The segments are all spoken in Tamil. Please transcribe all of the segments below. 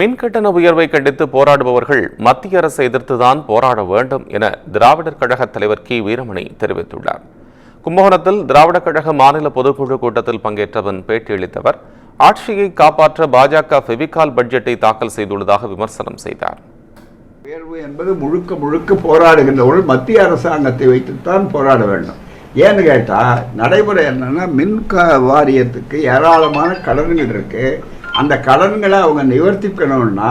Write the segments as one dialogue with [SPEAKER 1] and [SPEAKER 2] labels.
[SPEAKER 1] மின்கட்டண உயர்வை கண்டித்து போராடுபவர்கள் மத்திய அரசை எதிர்த்துதான் போராட வேண்டும் என திராவிடர் கழக தலைவர் கி வீரமணி தெரிவித்துள்ளார். கும்பகோணத்தில் திராவிடர் கழக மாநில பொதுக்குழு கூட்டத்தில் பங்கேற்ற பின் பேட்டியளித்தவர் ஆட்சியை காப்பாற்ற பாஜக ஃபெவிகால் பட்ஜெட்டை தாக்கல் செய்துள்ளதாக விமர்சனம் செய்தார்.
[SPEAKER 2] உயர்வு என்பது முழுக்க முழுக்க போராடுகின்றவர்கள் மத்திய அரசாங்கத்தை வைத்துத்தான் போராட வேண்டும். ஏன்னு கேட்டால் நடைமுறை என்னன்னா மின் வாரியத்துக்கு ஏராளமான கடன்கள் இருக்கு. அந்த கடன்களை அவங்க நிவர்த்திக்கணும்னா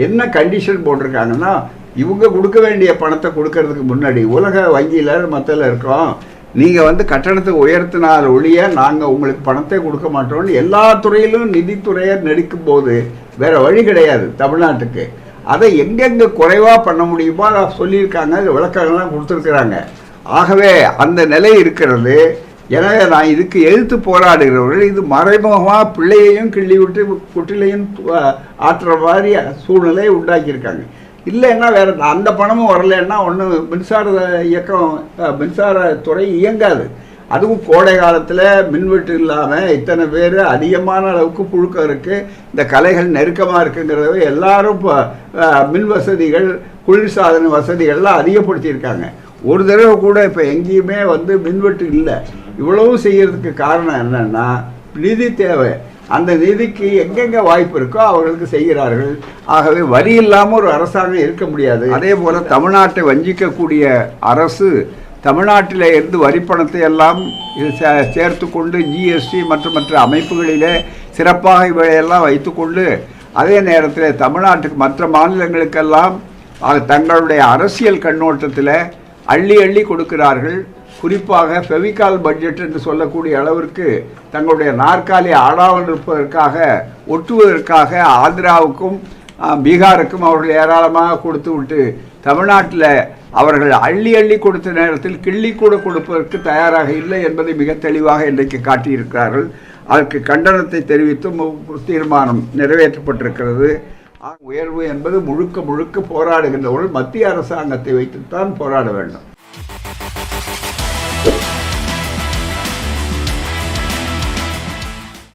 [SPEAKER 2] என்ன கண்டிஷன் போட்டிருக்காங்கன்னா, இவங்க கொடுக்க வேண்டிய பணத்தை கொடுக்கறதுக்கு முன்னாடி உலக வங்கியில் மத்தியில் இருக்கோம், நீங்கள் கட்டணத்தை உயர்த்தினால் ஒழிய நாங்கள் உங்களுக்கு பணத்தை கொடுக்க மாட்டோம்னு எல்லா துறையிலும் நிதித்துறையை நெடுக்கும் போது வேற வழி கிடையாது தமிழ்நாட்டுக்கு. அதை எங்கெங்கே குறைவாக பண்ண முடியுமோ அதை சொல்லியிருக்காங்க, விளக்கங்கள்லாம் கொடுத்துருக்குறாங்க. ஆகவே அந்த நிலை இருக்கிறது. எனவே நான் இதுக்கு எதிர்த்து போராடுகிறவர்கள் இது மறைமுகமாக பிள்ளையையும் கிள்ளி விட்டு குட்டிலையும் ஆற்றுற மாதிரி சூழ்நிலை உண்டாக்கியிருக்காங்க. இல்லைன்னா வேற அந்த பணமும் வரலன்னா ஒன்றும் மின்சார இயக்கம் மின்சாரத்துறை இயங்காது. அதுவும் கோடை காலத்தில் மின்வெட்டு இல்லாமல் இத்தனை பேர் அதிகமான அளவுக்கு புழுக்கம் இருக்குது, இந்த கலைகள் நெருக்கமாக இருக்குங்கிறத எல்லாரும் இப்போ மின் வசதிகள் குளிர்சாதன வசதிகள்லாம் அதிகப்படுத்தியிருக்காங்க. ஒரு தடவை கூட இப்போ எங்கேயுமே மின்வெட்டு இல்லை. இவ்வளவு செய்யறதுக்கு காரணம் என்னன்னா நிதி தேவை. அந்த நிதிக்கு எங்கெங்கே வாய்ப்பு இருக்கோ அவர்களுக்கு செய்கிறார்கள். ஆகவே வரி இல்லாமல் ஒரு அரசாங்கம் இருக்க முடியாது. அதே போல் தமிழ்நாட்டை வஞ்சிக்கக்கூடிய அரசு தமிழ்நாட்டில் இருந்து வரிப்பணத்தை எல்லாம் சேர்த்து கொண்டு ஜிஎஸ்டி மற்றும் மற்ற அமைப்புகளிலே சிறப்பாக இவையெல்லாம் வைத்துக்கொண்டு அதே நேரத்தில் தமிழ்நாட்டுக்கு மற்ற மாநிலங்களுக்கெல்லாம் தங்களுடைய அரசியல் கண்ணோட்டத்தில் அள்ளி அள்ளி கொடுக்கிறார்கள். குறிப்பாக ஃபெவிகால் பட்ஜெட் என்று சொல்லக்கூடிய அளவிற்கு தங்களுடைய நாற்காலி ஆடாமல் இருப்பதற்காக ஒட்டுவதற்காக ஆந்திராவுக்கும் பீகாருக்கும் அவர்கள் ஏராளமாக கொடுத்து விட்டு தமிழ்நாட்டில் அவர்கள் அள்ளி அள்ளி கொடுத்த நேரத்தில் கிள்ளி கூட கொடுப்பதற்கு தயாராக இல்லை என்பதை மிக தெளிவாக இன்றைக்கு காட்டியிருக்கிறார்கள். அதற்கு கண்டனத்தை தெரிவித்தும் தீர்மானம் நிறைவேற்றப்பட்டிருக்கிறது. உயர்வு என்பது முழுக்க முழுக்க போராடுகின்றவர்கள் மத்திய அரசாங்கத்தை வைத்துத்தான் போராட வேண்டும்.